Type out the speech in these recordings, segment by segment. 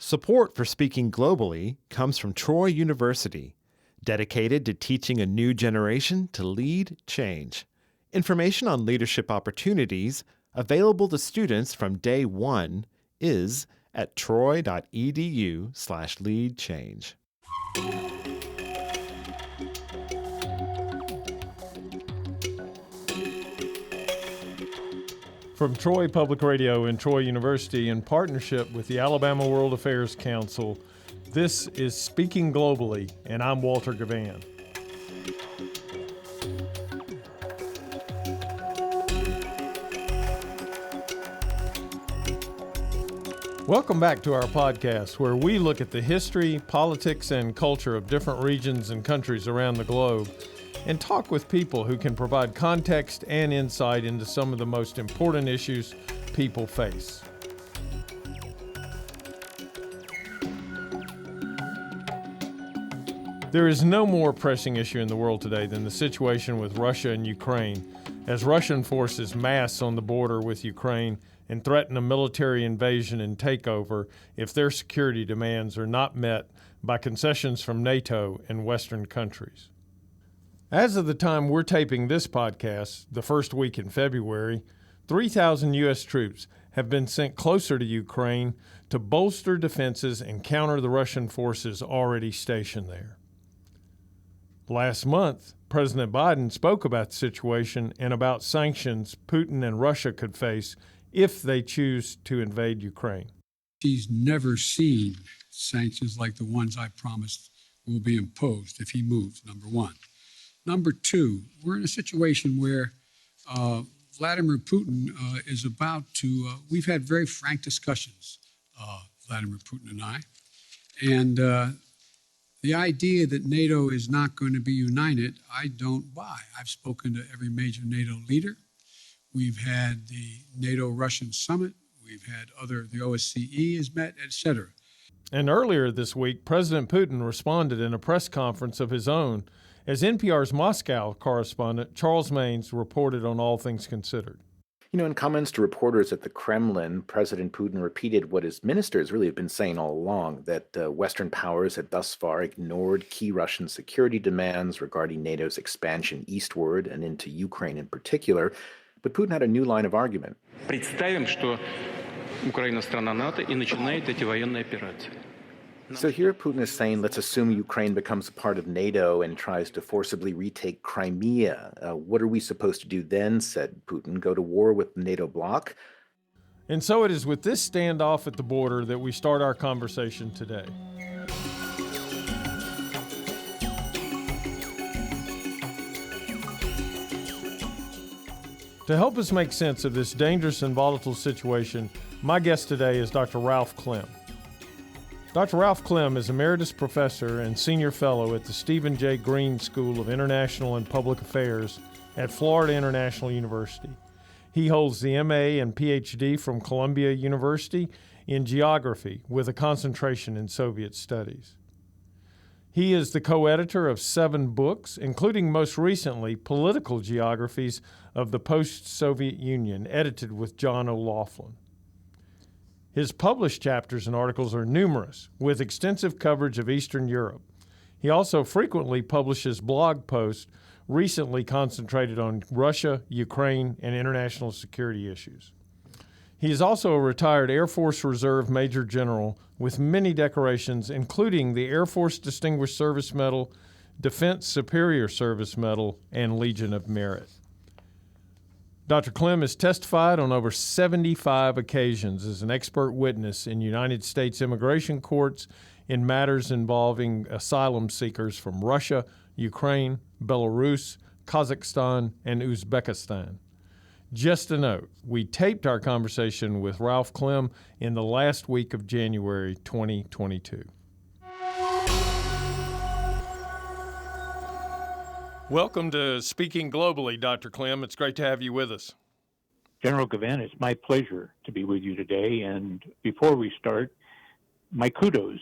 Support for Speaking Globally comes from Troy University, dedicated to teaching a new generation to lead change. Information on leadership opportunities available to students from day one is at troy.edu/leadchange. From Troy Public Radio and Troy University in partnership with the Alabama World Affairs Council, this is Speaking Globally, and I'm Walter Givhan. Welcome back to our podcast, where we look at the history, politics, and culture of different regions and countries around the globe, and talk with people who can provide context and insight into some of the most important issues people face. There is no more pressing issue in the world today than the situation with Russia and Ukraine, as Russian forces mass on the border with Ukraine and threaten a military invasion and takeover if their security demands are not met by concessions from NATO and Western countries. As of the time we're taping this podcast, the first week in February, 3,000 U.S. troops have been sent closer to Ukraine to bolster defenses and counter the Russian forces already stationed there. Last month, President Biden spoke about the situation and about sanctions Putin and Russia could face if they choose to invade Ukraine. He's never seen sanctions like the ones I promised will be imposed if he moves, number one. Number two, we're in a situation where Vladimir Putin is about to, we've had very frank discussions, Vladimir Putin and I, and the idea that NATO is not going to be united, I don't buy. I've spoken to every major NATO leader. We've had the NATO-Russian summit. We've had the OSCE has met, etc. And earlier this week, President Putin responded in a press conference of his own as NPR's Moscow correspondent Charles Maines reported on All Things Considered. In comments to reporters at the Kremlin, President Putin repeated what his ministers really have been saying all along, that Western powers had thus far ignored key Russian security demands regarding NATO's expansion eastward and into Ukraine in particular. But Putin had a new line of argument. Представим, что Украина страна НАТО и начинает эти военные операции. So here Putin is saying, let's assume Ukraine becomes a part of NATO and tries to forcibly retake Crimea. What are we supposed to do then, said Putin, go to war with the NATO bloc? And so it is with this standoff at the border that we start our conversation today. To help us make sense of this dangerous and volatile situation, my guest today is Dr. Ralph Clem. Dr. Ralph Clem is Emeritus Professor and Senior Fellow at the Stephen J. Green School of International and Public Affairs at Florida International University. He holds the MA and PhD from Columbia University in Geography with a concentration in Soviet Studies. He is the co-editor of 7 books, including most recently Political Geographies of the Post-Soviet Union, edited with John O'Loughlin. His published chapters and articles are numerous, with extensive coverage of Eastern Europe. He also frequently publishes blog posts recently concentrated on Russia, Ukraine, and international security issues. He is also a retired Air Force Reserve Major General with many decorations, including the Air Force Distinguished Service Medal, Defense Superior Service Medal, and Legion of Merit. Dr. Clem has testified on over 75 occasions as an expert witness in United States immigration courts in matters involving asylum seekers from Russia, Ukraine, Belarus, Kazakhstan, and Uzbekistan. Just a note, we taped our conversation with Ralph Clem in the last week of January 2022. Welcome to Speaking Globally, Dr. Clem. It's great to have you with us. General Givhan, it's my pleasure to be with you today. And before we start, my kudos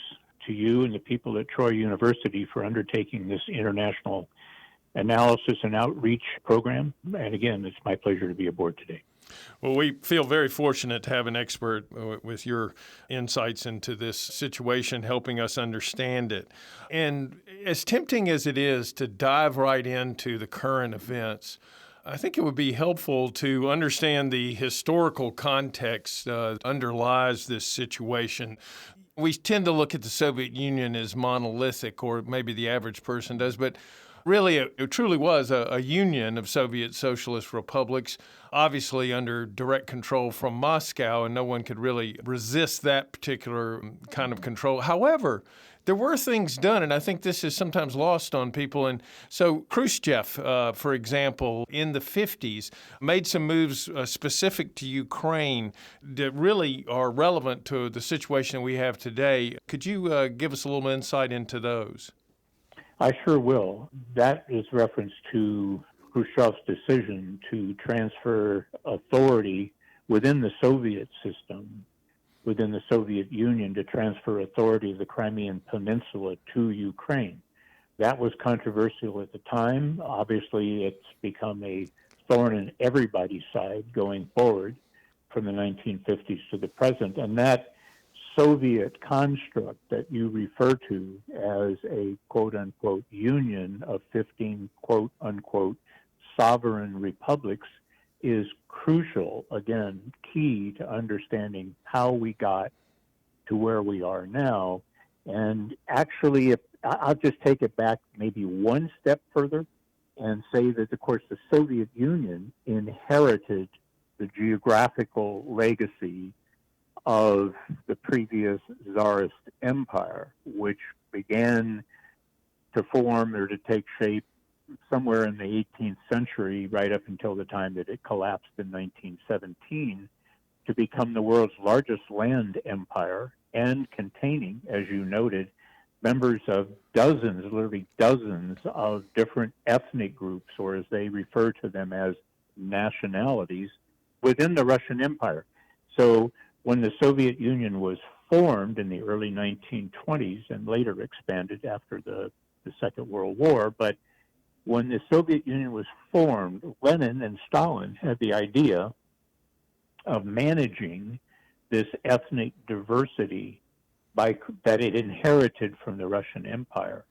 to you and the people at Troy University for undertaking this international analysis and outreach program. And again, it's my pleasure to be aboard today. Well, we feel very fortunate to have an expert with your insights into this situation, helping us understand it. And as tempting as it is to dive right into the current events, I think it would be helpful to understand the historical context underlies this situation. We tend to look at the Soviet Union as monolithic, or maybe the average person does, but really it truly was a union of Soviet socialist republics, obviously under direct control from Moscow, and no one could really resist that particular kind of control. However, there were things done, and I think this is sometimes lost on people. And so Khrushchev, for example, in the 50s, made some moves specific to Ukraine that really are relevant to the situation we have today. Could you give us a little insight into those? I sure will. That is reference to Khrushchev's decision to transfer authority within the Soviet system, within the Soviet Union, to transfer authority of the Crimean Peninsula to Ukraine. That was controversial at the time. Obviously, it's become a thorn in everybody's side going forward from the 1950s to the present. And that Soviet construct that you refer to as a quote-unquote union of 15 quote-unquote sovereign republics is crucial, again, key to understanding how we got to where we are now. And actually, if I'll just take it back maybe one step further and say that, of course, the Soviet Union inherited the geographical legacy of the previous Tsarist empire, which began to form or to take shape somewhere in the 18th century, right up until the time that it collapsed in 1917, to become the world's largest land empire and containing, as you noted, members of dozens, literally dozens of different ethnic groups, or as they refer to them as nationalities, within the Russian Empire. So when the Soviet Union was formed in the early 1920s and later expanded after the Second World War, but when the Soviet Union was formed, Lenin and Stalin had the idea of managing this ethnic diversity that it inherited from the Russian Empire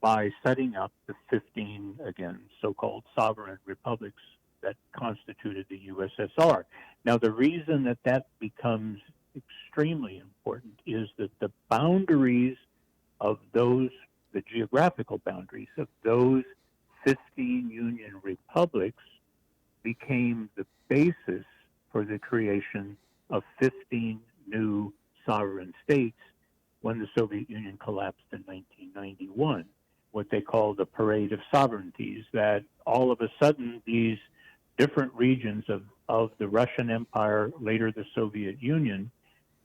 by setting up the 15, again, so-called sovereign republics that constituted the USSR. Now, the reason that becomes extremely important is that the boundaries of those, the geographical boundaries of those 15 union republics became the basis for the creation of 15 new sovereign states when the Soviet Union collapsed in 1991, what they call the Parade of Sovereignties, that all of a sudden these different regions of the Russian Empire, later the Soviet Union,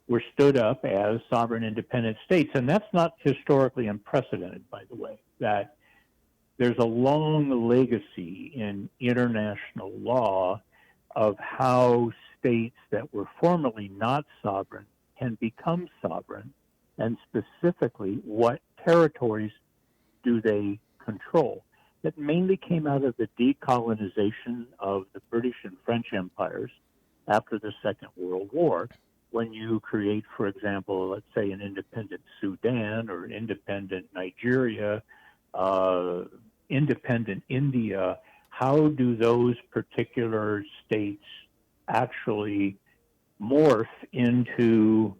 were stood up as sovereign independent states. And that's not historically unprecedented, by the way, that there's a long legacy in international law of how states that were formerly not sovereign can become sovereign, and specifically what territories do they control. That mainly came out of the decolonization of the British and French empires after the Second World War, when you create, for example, let's say an independent Sudan or independent Nigeria, independent India. How do those particular states actually morph into,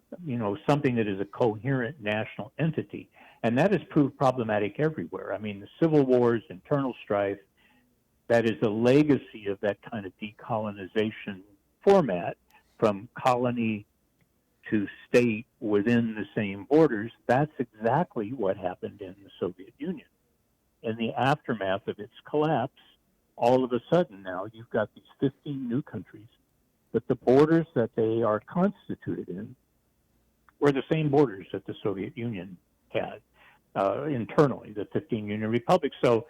something that is a coherent national entity? And that has proved problematic everywhere. I mean, the civil wars, internal strife, that is a legacy of that kind of decolonization format from colony to state within the same borders. That's exactly what happened in the Soviet Union. In the aftermath of its collapse, all of a sudden now you've got these 15 new countries, but the borders that they are constituted in were the same borders that the Soviet Union had internally, the 15 union republics. So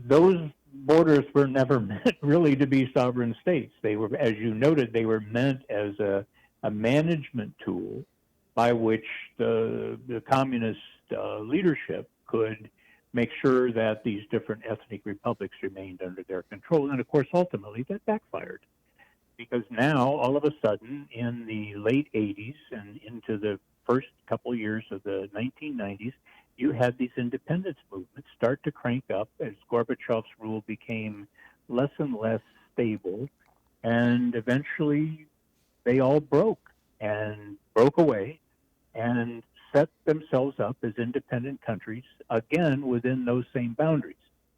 those borders were never meant really to be sovereign states. They were, as you noted, they were meant as a management tool by which the communist leadership could make sure that these different ethnic republics remained under their control. And of course, ultimately, that backfired. because now, all of a sudden, in the late 80s and into the first couple years of the 1990s, you had these independence movements start to crank up as Gorbachev's rule became less and less stable, and eventually they all broke away and set themselves up as independent countries, again, within those same boundaries.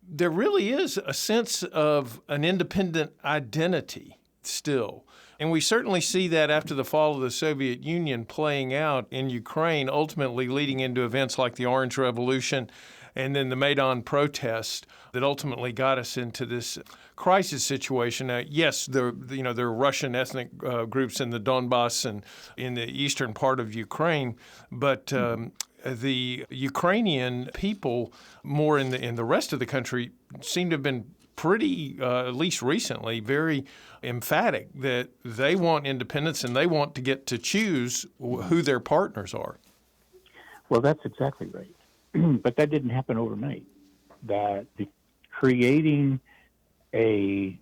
There really is a sense of an independent identity still. And we certainly see that after the fall of the Soviet Union playing out in Ukraine, ultimately leading into events like the Orange Revolution and then the Maidan protest that ultimately got us into this crisis situation. Now, yes, there are Russian ethnic groups in the Donbass and in the eastern part of Ukraine, but the Ukrainian people, more in the rest of the country, seem to have been pretty, at least recently, very emphatic that they want independence and they want to get to choose who their partners are. Well, that's exactly right. But that didn't happen overnight. That creating a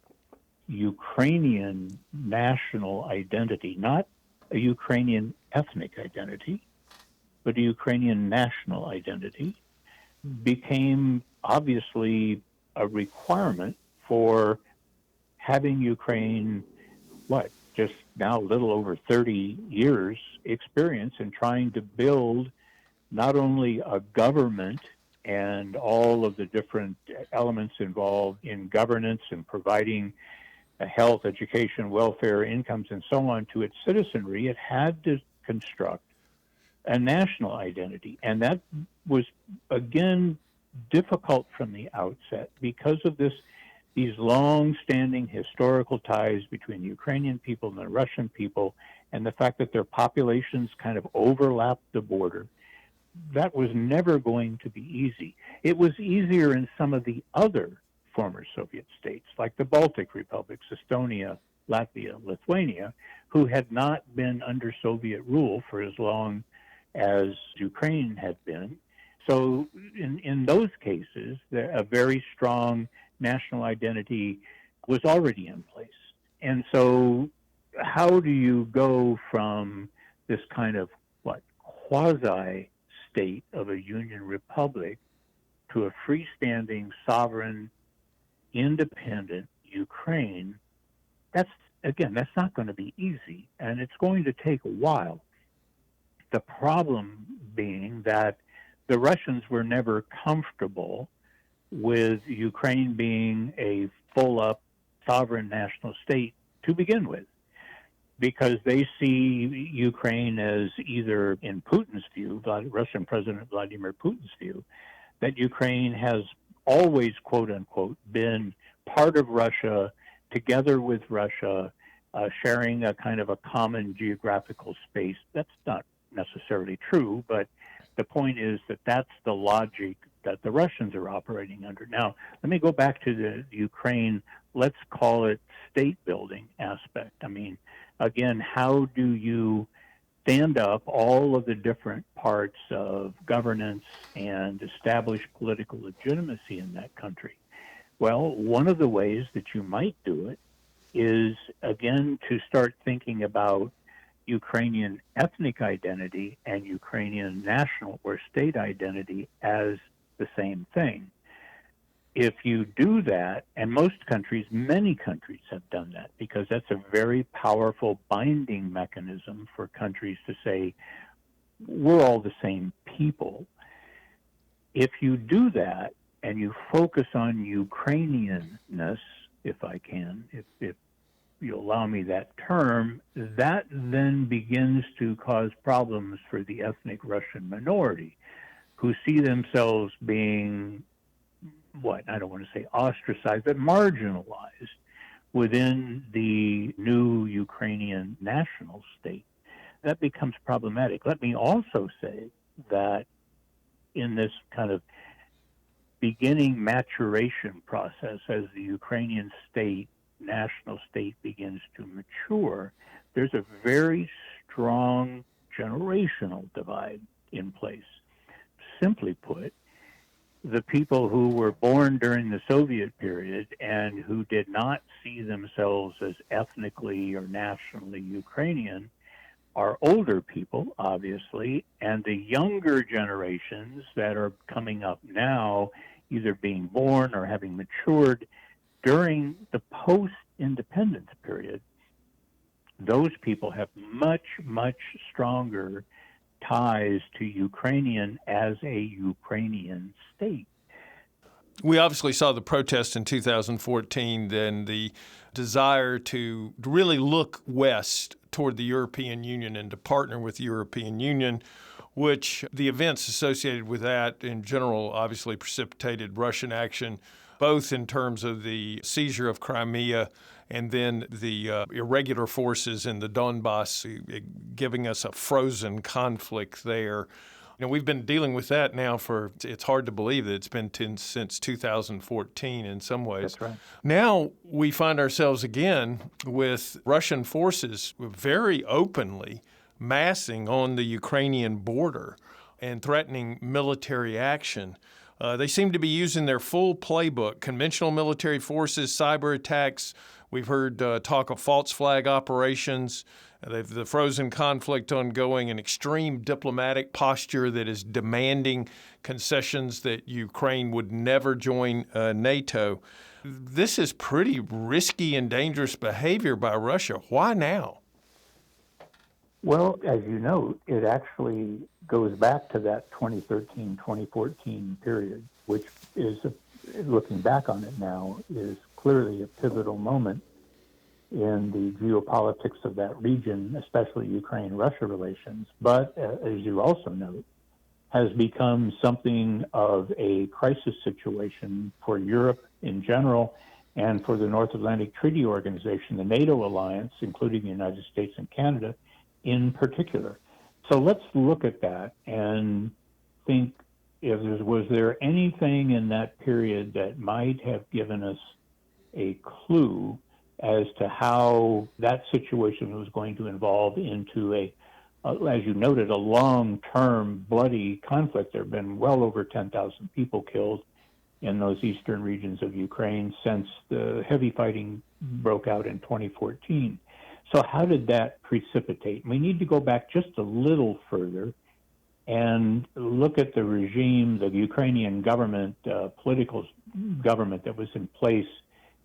Ukrainian national identity, not a Ukrainian ethnic identity, but a Ukrainian national identity, became obviously a requirement for having Ukraine, just now a little over 30 years experience in trying to build not only a government and all of the different elements involved in governance and providing health, education, welfare, incomes, and so on to its citizenry, it had to construct a national identity. And that was, again, difficult from the outset because of these long-standing historical ties between the Ukrainian people and the Russian people, and the fact that their populations kind of overlapped the border. That was never going to be easy. It was easier in some of the other former Soviet states, like the Baltic republics, Estonia, Latvia, Lithuania, who had not been under Soviet rule for as long as Ukraine had been. So in those cases, a very strong national identity was already in place. And so how do you go from this kind of quasi state of a union republic to a freestanding, sovereign, independent Ukraine? That's not going to be easy, and it's going to take a while. The problem being that the Russians were never comfortable with Ukraine being a full-up sovereign national state to begin with, because they see Ukraine as either, in Putin's view, Russian President Vladimir Putin's view, that Ukraine has always, quote-unquote, been part of Russia, together with Russia, sharing a kind of a common geographical space. That's not necessarily true, but the point is that that's the logic that the Russians are operating under. Now, let me go back to the Ukraine, let's call it state-building aspect. I mean, again, how do you stand up all of the different parts of governance and establish political legitimacy in that country? Well, one of the ways that you might do it is, again, to start thinking about Ukrainian ethnic identity and Ukrainian national or state identity as the same thing. If you do that, and many countries have done that, because that's a very powerful binding mechanism for countries to say, we're all the same people. If you do that and you focus on Ukrainianness, if I can, if you allow me that term, that then begins to cause problems for the ethnic Russian minority, who see themselves being, I don't want to say ostracized, but marginalized within the new Ukrainian national state. That becomes problematic. Let me also say that in this kind of beginning maturation process, as the Ukrainian national state begins to mature, there's a very strong generational divide in place. Simply put, the people who were born during the Soviet period and who did not see themselves as ethnically or nationally Ukrainian are older people, obviously, and the younger generations that are coming up now, either being born or having matured during the post-independence period, those people have much, much stronger ties to Ukrainian as a Ukrainian state. We obviously saw the protests in 2014, then the desire to really look west toward the European Union and to partner with the European Union, which the events associated with that in general obviously precipitated Russian action, both in terms of the seizure of Crimea and then the irregular forces in the Donbass, giving us a frozen conflict there. You know, we've been dealing with that now it's hard to believe that it's been since 2014 in some ways. That's right. Now we find ourselves again with Russian forces very openly massing on the Ukrainian border and threatening military action. They seem to be using their full playbook: conventional military forces, cyber attacks. We've heard talk of false flag operations. The frozen conflict ongoing, an extreme diplomatic posture that is demanding concessions that Ukraine would never join NATO. This is pretty risky and dangerous behavior by Russia. Why now? Well, as you note, it actually goes back to that 2013-2014 period, which is, looking back on it now, is clearly a pivotal moment in the geopolitics of that region, especially Ukraine-Russia relations, but as you also note, has become something of a crisis situation for Europe in general and for the North Atlantic Treaty Organization, the NATO alliance, including the United States and Canada in particular. So let's look at that and think, was there anything in that period that might have given us a clue as to how that situation was going to evolve into as you noted, a long-term bloody conflict? There have been well over 10,000 people killed in those eastern regions of Ukraine since the heavy fighting broke out in 2014. So how did that precipitate? We need to go back just a little further and look at the regime, the Ukrainian government, political government that was in place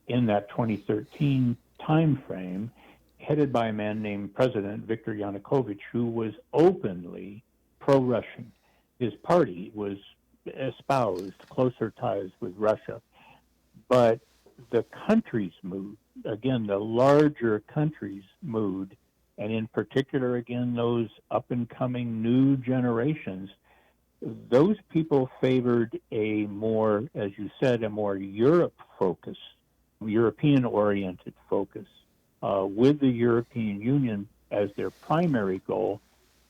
in that 2013 timeframe, headed by a man named President Viktor Yanukovych, who was openly pro-Russian. His party was espoused closer ties with Russia. But the country's mood, again, the larger country's mood, and in particular, again, those up-and-coming new generations, those people favored a more, as you said, a more Europe-focused, European-oriented focus, with the European Union as their primary goal,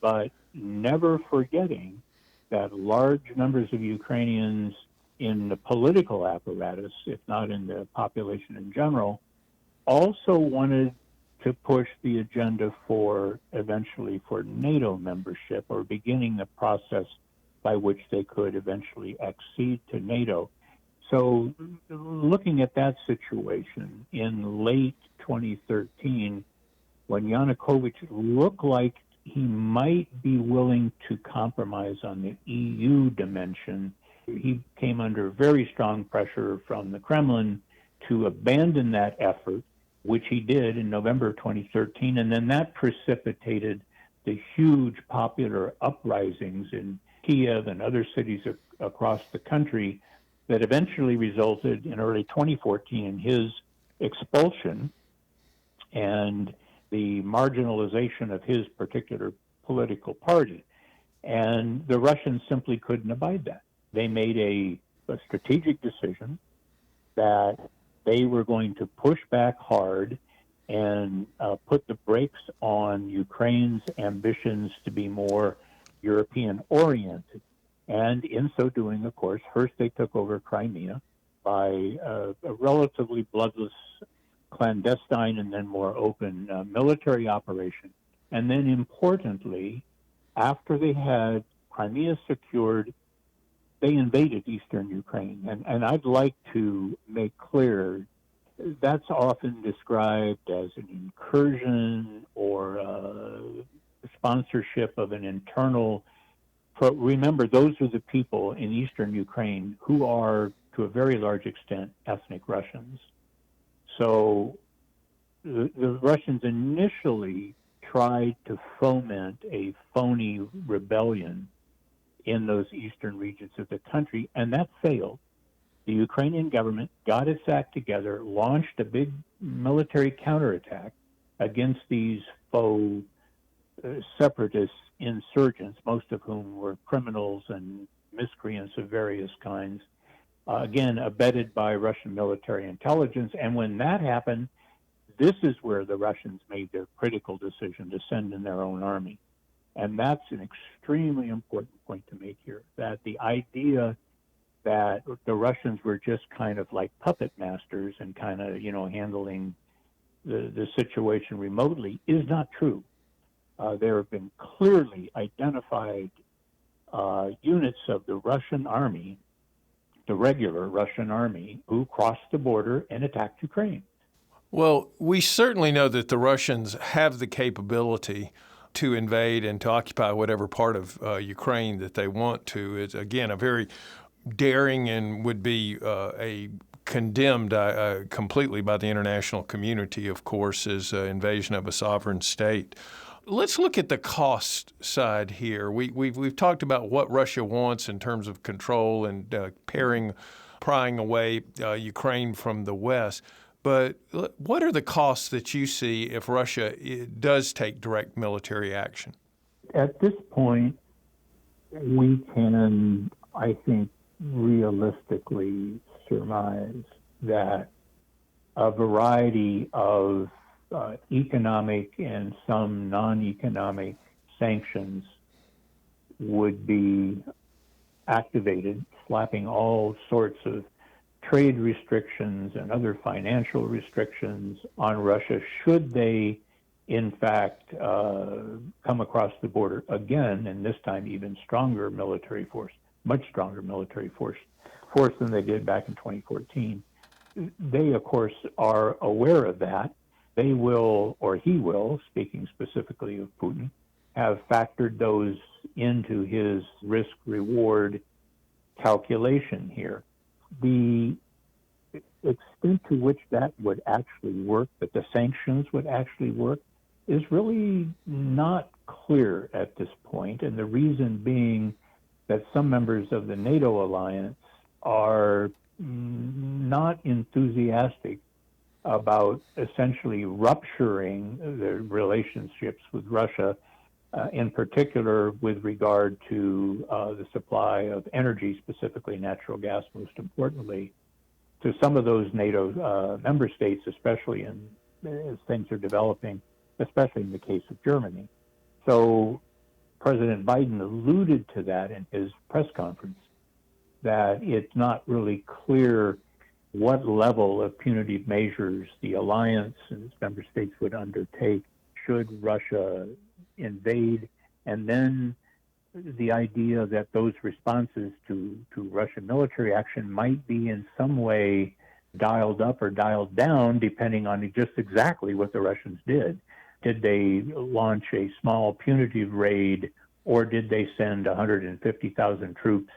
but never forgetting that large numbers of Ukrainians in the political apparatus, if not in the population in general, also wanted to push the agenda eventually for NATO membership, or beginning the process by which they could eventually accede to NATO. So looking at that situation in late 2013, when Yanukovych looked like he might be willing to compromise on the EU dimension, he came under very strong pressure from the Kremlin to abandon that effort, which he did in November 2013, and then that precipitated the huge popular uprisings in Kiev and other cities across the country that eventually resulted in early 2014 in his expulsion and the marginalization of his particular political party. And the Russians simply couldn't abide that. They made a strategic decision that they were going to push back hard and put the brakes on Ukraine's ambitions to be more European-oriented. And in so doing, of course, first they took over Crimea by a relatively bloodless, clandestine, and then more open military operation. And then importantly, after they had Crimea secured, they invaded eastern Ukraine. And I'd like to make clear that's often described as an incursion or sponsorship of an internal. Remember, those are the people in eastern Ukraine who are, to a very large extent, ethnic Russians. So the Russians initially tried to foment a phony rebellion in those eastern regions of the country, and that failed. The Ukrainian government got its act together, launched a big military counterattack against these faux separatist insurgents, most of whom were criminals and miscreants of various kinds, again, abetted by Russian military intelligence. And when that happened, this is where the Russians made their critical decision to send in their own army. And that's an extremely important point to make here, that the idea that the Russians were just kind of like puppet masters and kind of, handling the situation remotely is not true. There have been clearly identified units of the Russian army, the regular Russian army, who crossed the border and attacked Ukraine. Well, we certainly know that the Russians have the capability to invade and to occupy whatever part of Ukraine that they want to. It's, again, a very daring and would be condemned completely by the international community, of course, as an invasion of a sovereign state. Let's look at the cost side here. We've talked about what Russia wants in terms of control and prying away Ukraine from the West. But what are the costs that you see if Russia does take direct military action? At this point, we can, I think, realistically surmise that a variety of economic and some non-economic sanctions would be activated, slapping all sorts of trade restrictions and other financial restrictions on Russia should they, in fact, come across the border again, and this time even stronger military force, much stronger military force than they did back in 2014. They, of course, are aware of that. They will, or he will, speaking specifically of Putin, have factored those into his risk-reward calculation here. The extent to which that would actually work, that the sanctions would actually work, is really not clear at this point, and the reason being that some members of the NATO alliance are not enthusiastic about essentially rupturing the relationships with Russia, in particular with regard to the supply of energy, specifically natural gas, most importantly, to some of those NATO member states, especially as things are developing, especially in the case of Germany. So President Biden alluded to that in his press conference, that it's not really clear what level of punitive measures the alliance and its member states would undertake should Russia invade, and then the idea that those responses to Russian military action might be in some way dialed up or dialed down, depending on just exactly what the Russians did. Did they launch a small punitive raid, or did they send 150,000 troops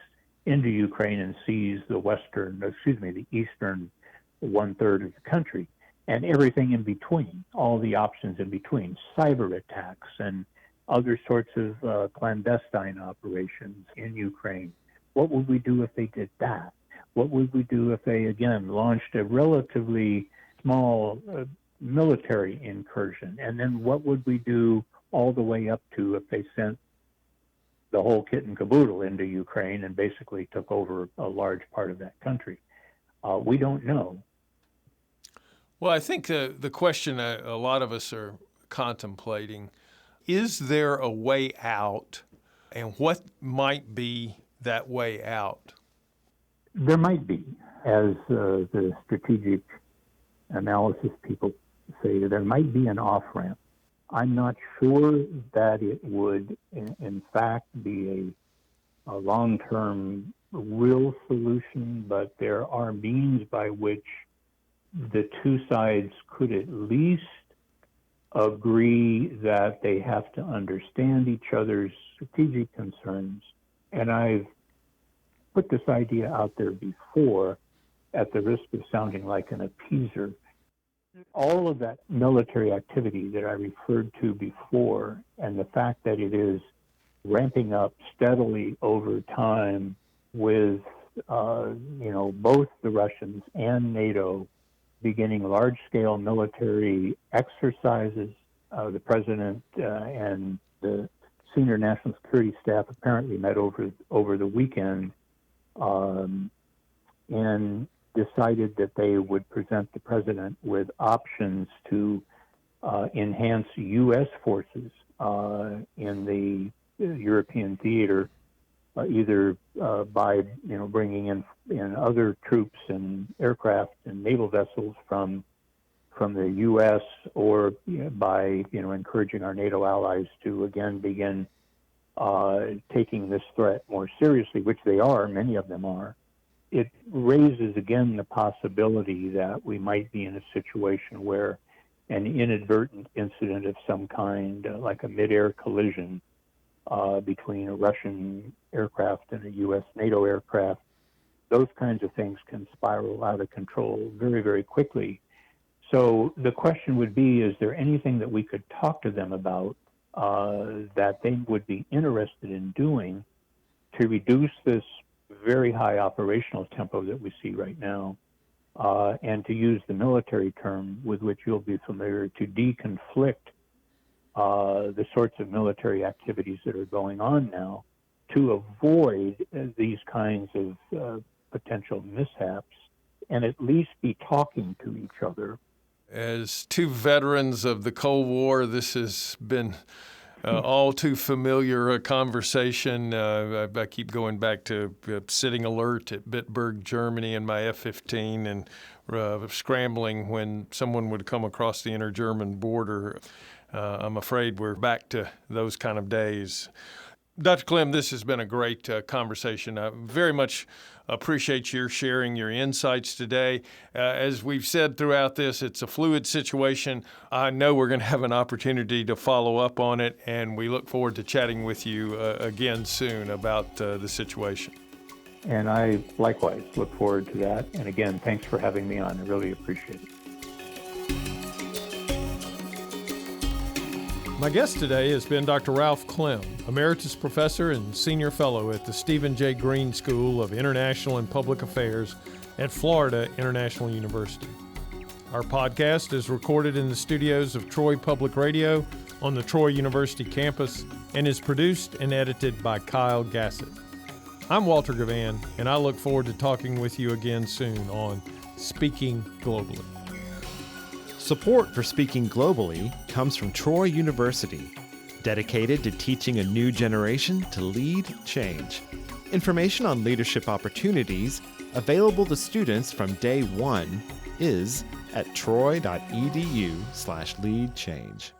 into Ukraine and seize the eastern one-third of the country? And everything in between, all the options in between, cyber attacks and other sorts of clandestine operations in Ukraine. What would we do if they did that? What would we do if they, again, launched a relatively small military incursion? And then what would we do all the way up to if they sent the whole kit and caboodle into Ukraine and basically took over a large part of that country? We don't know. Well, I think the question a lot of us are contemplating, is there a way out, and what might be that way out? There might be. As the strategic analysis people say, there might be an off-ramp. I'm not sure that it would, in fact, be a long-term real solution, but there are means by which the two sides could at least agree that they have to understand each other's strategic concerns. And I've put this idea out there before at the risk of sounding like an appeaser. All of that military activity that I referred to before, and the fact that it is ramping up steadily over time with, both the Russians and NATO beginning large-scale military exercises. The president and the senior national security staff apparently met over the weekend and decided that they would present the president with options to enhance U.S. forces in the European theater, either by bringing in other troops and aircraft and naval vessels from the U.S. or by encouraging our NATO allies to again begin taking this threat more seriously, which they are, many of them are. It raises again the possibility that we might be in a situation where an inadvertent incident of some kind, like a mid-air collision between a Russian aircraft and a U.S. NATO aircraft, those kinds of things can spiral out of control very, very quickly. So the question would be, is there anything that we could talk to them about that they would be interested in doing to reduce this very high operational tempo that we see right now, and to use the military term with which you'll be familiar, to deconflict the sorts of military activities that are going on now, to avoid these kinds of potential mishaps, and at least be talking to each other. As two veterans of the Cold War, this has been all too familiar a conversation. I keep going back to sitting alert at Bitburg, Germany in my F-15 and scrambling when someone would come across the inter-German border. I'm afraid we're back to those kind of days. Dr. Clem, this has been a great conversation. I very much appreciate your sharing your insights today. As we've said throughout this, it's a fluid situation. I know we're going to have an opportunity to follow up on it, and we look forward to chatting with you again soon about the situation. And I likewise look forward to that. And again, thanks for having me on. I really appreciate it. My guest today has been Dr. Ralph Clem, Emeritus Professor and Senior Fellow at the Stephen J. Green School of International and Public Affairs at Florida International University. Our podcast is recorded in the studios of Troy Public Radio on the Troy University campus and is produced and edited by Kyle Gassett. I'm Walter Givhan, and I look forward to talking with you again soon on Speaking Globally. Support for Speaking Globally comes from Troy University, dedicated to teaching a new generation to lead change. Information on leadership opportunities available to students from day one is at troy.edu/leadchange.